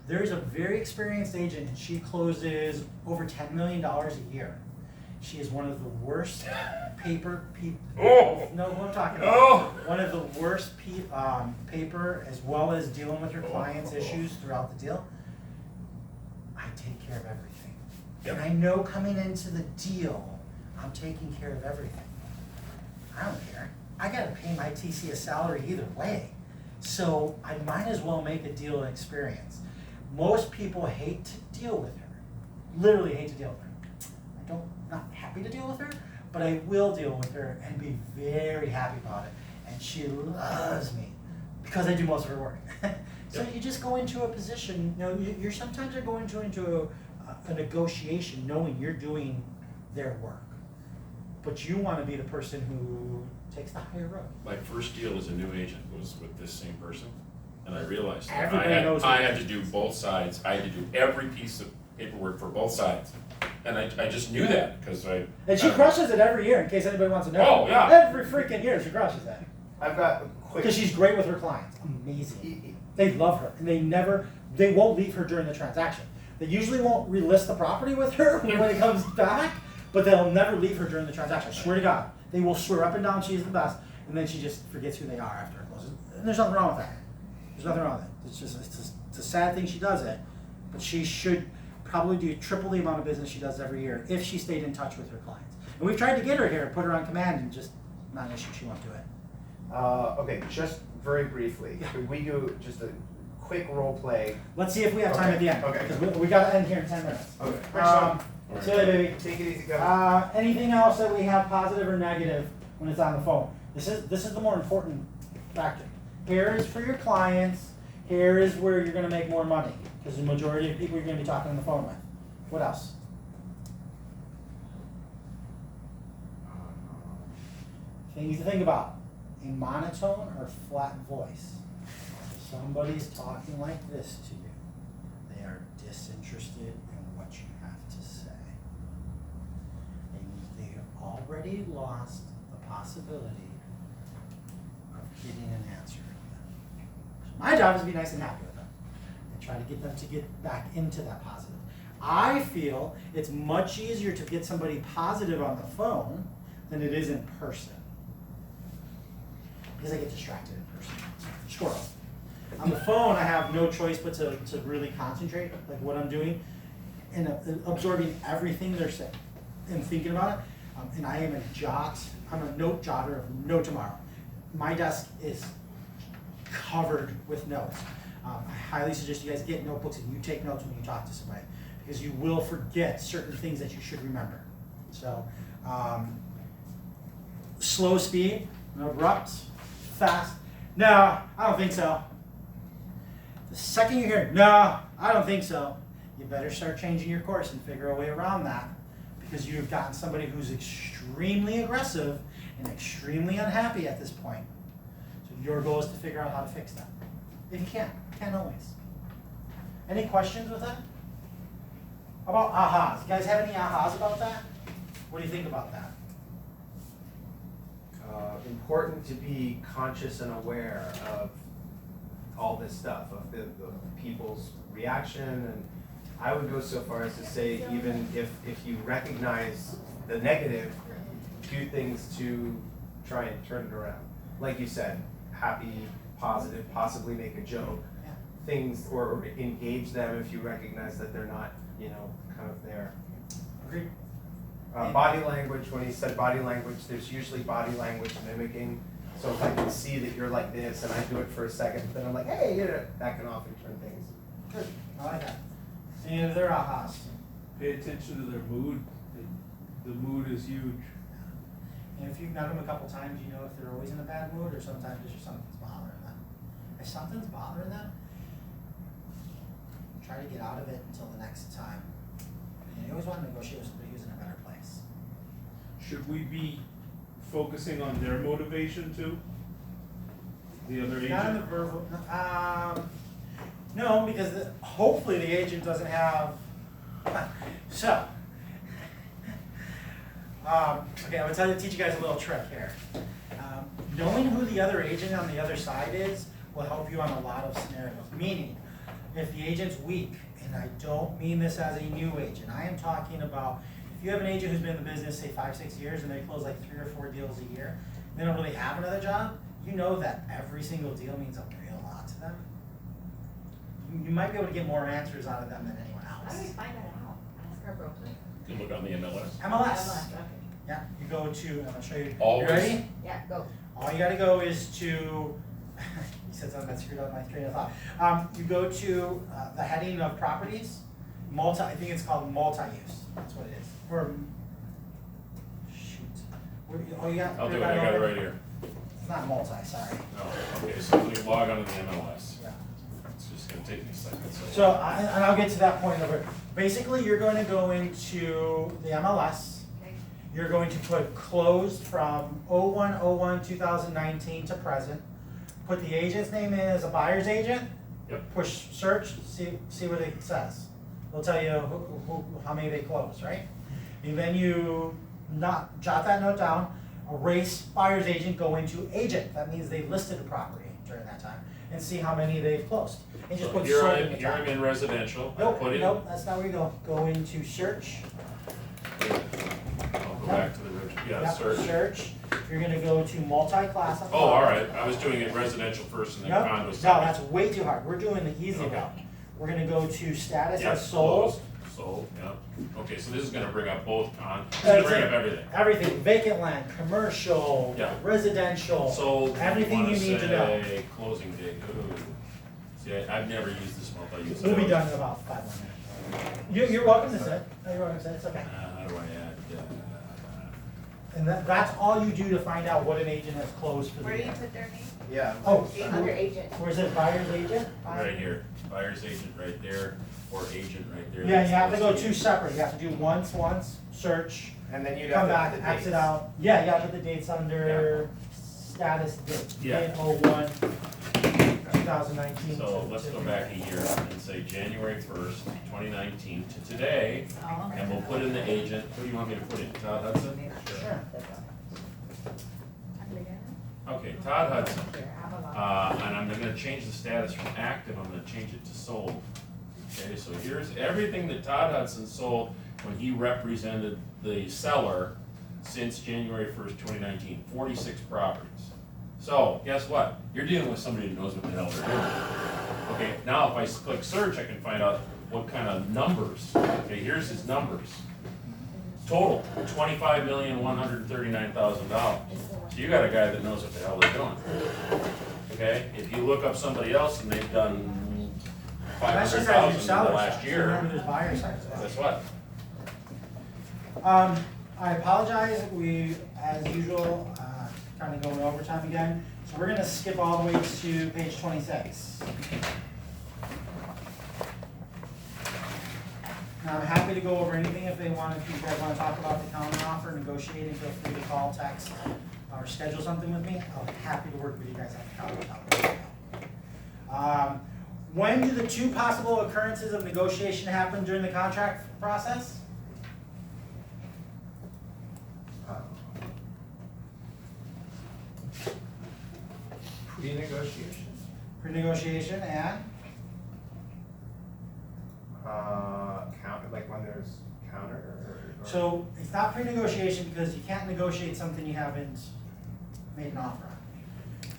There's a very experienced agent, and she closes over $10 million a year. She is one of the worst paper people. Oh! No, who I'm talking about. Oh! One of the worst paper, as well as dealing with her clients' issues throughout the deal. I take care of everything. Yep. And I know coming into the deal, I'm taking care of everything. I don't care. I gotta pay my TC a salary either way. So I might as well make a deal an experience. Most people hate to deal with her. Literally hate to deal with her. Not happy to deal with her, but I will deal with her and be very happy about it. And she loves me because I do most of her work. So Yep. you just go into a position, you're sometimes going into a negotiation knowing you're doing their work. But you want to be the person who takes the higher road. My first deal as a new agent was with this same person, and I realized that Everybody knows I it. had to do both sides. I had to do every piece of paperwork for both sides. And I just knew that, because And she crushes it every year, in case anybody wants to know. Oh, yeah. Every freaking year she crushes it. I've got a quick. Because she's great with her clients. Amazing. They love her, and they won't leave her during the transaction. They usually won't relist the property with her when it comes back, but they'll never leave her during the transaction. I swear to God. They will swear up and down she's the best, and then she just forgets who they are after it closes. And there's nothing wrong with that. There's nothing wrong with it. It's a sad thing she does it, but she should probably do triple the amount of business she does every year if she stayed in touch with her clients. And we've tried to get her here, put her on command, and just not an issue. She won't do it. Okay, just very briefly, could we do just a quick role play? Let's see if we have time at the end. Okay. Because we got to end here in 10 minutes. Okay. See you later, baby. Take it easy, go. Anything else that we have positive or negative when it's on the phone? This is the more important factor. Here is for your clients. Here is where you're going to make more money, because the majority of people you're going to be talking on the phone with. What else? Things to think about. A monotone or flat voice. If somebody's talking like this to you, they are disinterested in what you have to say. They've already lost the possibility of getting an answer from them. My job is to be nice and happy with them and try to get them to get back into that positive. I feel it's much easier to get somebody positive on the phone than it is in person. Because I get distracted in person. Squirrel. On the phone, I have no choice but to really concentrate, like what I'm doing, and absorbing everything they're saying and thinking about it. And I am I'm a note jotter of no tomorrow. My desk is covered with notes. I highly suggest you guys get notebooks and you take notes when you talk to somebody, because you will forget certain things that you should remember. So, slow speed, abrupt, fast. No, I don't think so. The second you hear, no, I don't think so, you better start changing your course and figure a way around that, because you've gotten somebody who's extremely aggressive and extremely unhappy at this point. So your goal is to figure out how to fix that. If you can, can't always. Any questions with that? About ahas? You guys have any ahas about that? What do you think about that? Important to be conscious and aware of all this stuff, of the people's reaction, and I would go so far as to say, even if you recognize the negative, do things to try and turn it around. Like you said, happy, positive, possibly make a joke, things, or engage them if you recognize that they're not, kind of there. Agreed. Body language, when he said body language, there's usually body language mimicking. So if I can see that you're like this and I do it for a second, then I'm like, hey, that can often turn things. Good. I like that. Any of their ahas? Pay attention to their mood. The mood is huge. And if you've met them a couple times, you know if they're always in a bad mood or sometimes it's just something's bothering them. If something's bothering them, try to get out of it until the next time. And you always want to negotiate with somebody who's in a better place. Should we be focusing on their motivation too? The other agent? Not in the verbal. No, because hopefully the agent doesn't have. So, okay, I'm going to teach you guys a little trick here. Knowing who the other agent on the other side is will help you on a lot of scenarios. Meaning, if the agent's weak, and I don't mean this as a new agent, I am talking about, if you have an agent who's been in the business, say 5-6 years, and they close like 3 or 4 deals a year, they don't really have another job, you know that every single deal means a real lot to them. You might be able to get more answers out of them than anyone How do we else. find that out? Ask our broker. You can look on the MLS. MLS. Okay. Yeah, you go to, I'm gonna show you. Always. You ready? Yeah, go. All you gotta go is to, you said something that screwed up my train of thought. You go to the heading of properties, I think it's called multi-use, that's what it is. Or, shoot. Oh, you got? I'll do it, I got it right here. It's not multi, sorry. Oh, okay, so when you log on to the MLS, Yeah. it's just gonna take me a second, So, and I'll get to that point over. Basically, you're going to go into the MLS. Okay. You're going to put closed from 01/01/2019 to present. Put the agent's name in as a buyer's agent. Yep. Push search, see what it says. It'll tell you how many they closed, right? And then you jot that note down, erase buyer's agent, go into agent. That means they listed the property during that time, and see how many they've closed. And just So put here sold I'm, in the here top. I'm in residential, I Nope, put in, nope, that's not where you go. Go into search. I'll go back to the, yeah, Yep, search. Search. You're gonna go to multi-class. up Oh, top. all right, I was doing it residential first and then Nope, condo no, second. that's way too hard. We're doing the easy Okay. route. We're gonna go to status Yeah, as sold. closed, sold, yeah. Okay, so this is gonna bring up both it's That's gonna bring it. up everything. Everything, vacant land, commercial, Yeah. residential. Sold, Everything wanna you need to know. say closing date, ooh. See, I've never used this multi-use. We'll be done in about 5 more minutes. You're welcome to sit. No, you're welcome to sit, it's okay. How do I add, And that's all you do to find out what an agent has closed for the Where do year. you put their name? Yeah. Oh, Under agent. where is it, buyer's agent? right here, buyer's agent right there, or agent right there. Yeah, you have to go That's two separate. You have to do once, search, And then you'd come have to back, put the exit dates. out. Yeah, you gotta put the dates under status date. Yeah. Date 01, 2019. So let's go back a year and say January 1st, 2019 to today, Oh, okay. and we'll put in the agent. Who do you want me to put in? Todd Hudson? Sure. Okay, Todd Hudson. Here, I have a lot. And I'm gonna change the status from active, I'm gonna change it to sold. Okay, so here's everything that Todd Hudson sold when he represented the seller since January 1st, 2019, 46 properties. So, guess what? You're dealing with somebody who knows what the hell they're doing. Okay, now if I click search, I can find out what kind of numbers. Okay, here's his numbers. Total, $25,139,000. So you got a guy that knows what the hell they're doing. Okay, if you look up somebody else and they've done That's just how you 500,000 in sell the it. last year, Remember there's buyer sites as well. guess what? I apologize, we, as usual, kind of going overtime again. So we're gonna skip all the way to page 26. Now, I'm happy to go over anything if they want, if you guys want to talk about the counter offer, negotiating, feel free to call, text, or schedule something with me. I'll be happy to work with you guys at the counter. When do the two possible occurrences of negotiation happen during the contract process? Pre-negotiation. Pre-negotiation and? Counter, like when there's counter or? So it's not pre-negotiation because you can't negotiate something you haven't made an offer on.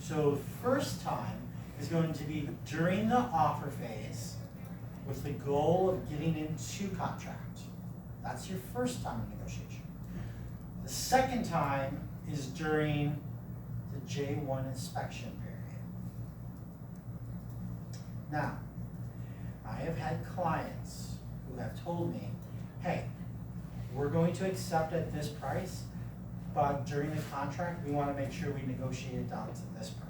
So first time is going to be during the offer phase with the goal of getting into contract. That's your first time of negotiation. The second time is during the J1 inspection period. Now, I have had clients who have told me, hey, we're going to accept at this price, but during the contract, we want to make sure we negotiate it down to this price.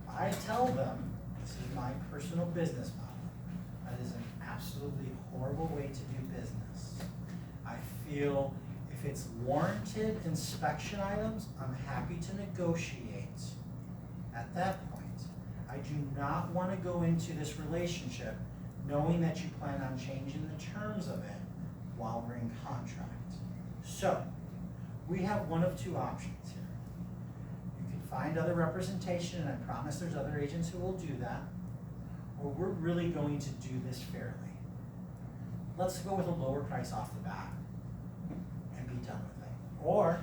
I tell them, this is my personal business model. That is an absolutely horrible way to do business. I feel if it's warranted inspection items, I'm happy to negotiate at that point. I do not want to go into this relationship knowing that you plan on changing the terms of it while we're in contract. So, we have one of two options here. You can find other representation, and I promise there's other agents who will do that, or we're really going to do this fairly. Let's go with a lower price off the bat and be done with it. Or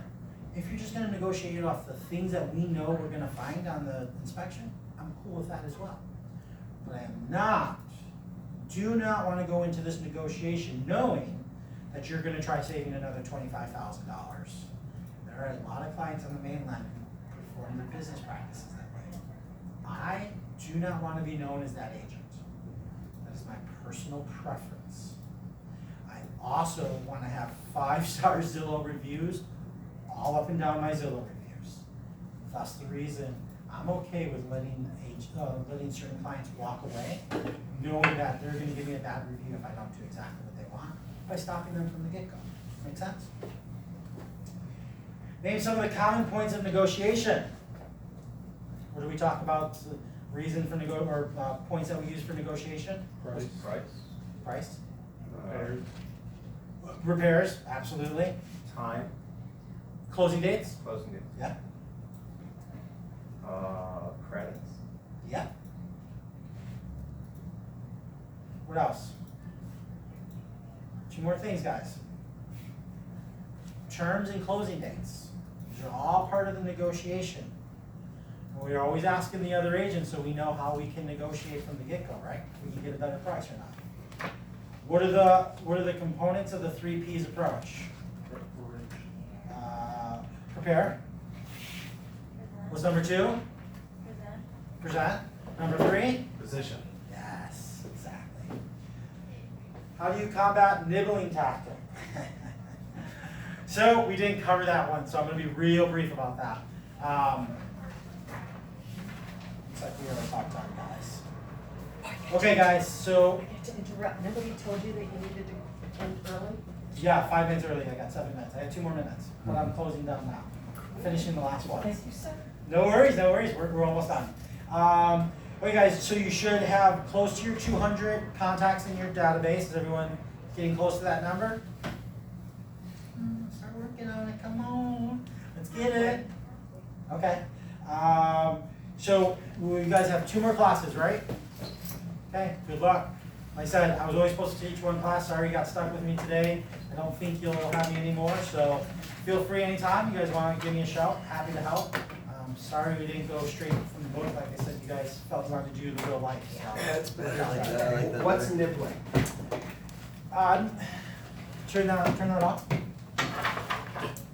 if you're just gonna negotiate it off the things that we know we're gonna find on the inspection, I'm cool with that as well. But I am do not wanna go into this negotiation knowing that you're gonna try saving another $25,000. There are a lot of clients on the mainland who perform their business practices that way. I do not wanna be known as that agent. That is my personal preference. I also wanna have 5-star Zillow reviews all up and down my Zillow reviews. That's the reason I'm okay with letting certain clients walk away, knowing that they're gonna give me a bad review if I don't do exactly what they want, by stopping them from the get-go. Make sense? Name some of the common points of negotiation. What do we talk about? The reason for points that we use for negotiation? Price. Price. Repairs. Repairs, absolutely. Time, Closing dates? closing dates, Yeah. credits, Yeah. What else? 2 more things, guys. Terms and closing dates. These are all part of the negotiation. And we're always asking the other agent so we know how we can negotiate from the get-go, right? If we can get a better price or not. What are the components of the 3 Ps approach? Prepare. What's number 2? Present. Number 3? position. Yes, exactly. How do you combat nibbling tactic? So we didn't cover that one, so I'm going to be real brief about that. Looks like we already talked about it, guys. Okay, guys, so I get to interrupt. Nobody told you that you needed to end early? yeah, 5 minutes early. I got 7 minutes. I have 2 more minutes, but I'm closing down now. Finishing the last one. Thank you, sir. No worries, no worries. We're almost done. Okay, guys, so you should have close to your 200 contacts in your database. Is everyone getting close to that number? Start working on it. Come on. Let's get it. Okay. So you guys have 2 more classes, right? Okay, good luck. Like I said, I was only supposed to teach 1 class. Sorry you got stuck with me today. I don't think you'll have me anymore, so feel free anytime. You guys want to give me a shout, happy to help. Sorry we didn't go straight from the book. Like I said, you guys felt you wanted to do the real life. So. Yeah, it's better like that. I like that What's better. nibbling? Turn that off.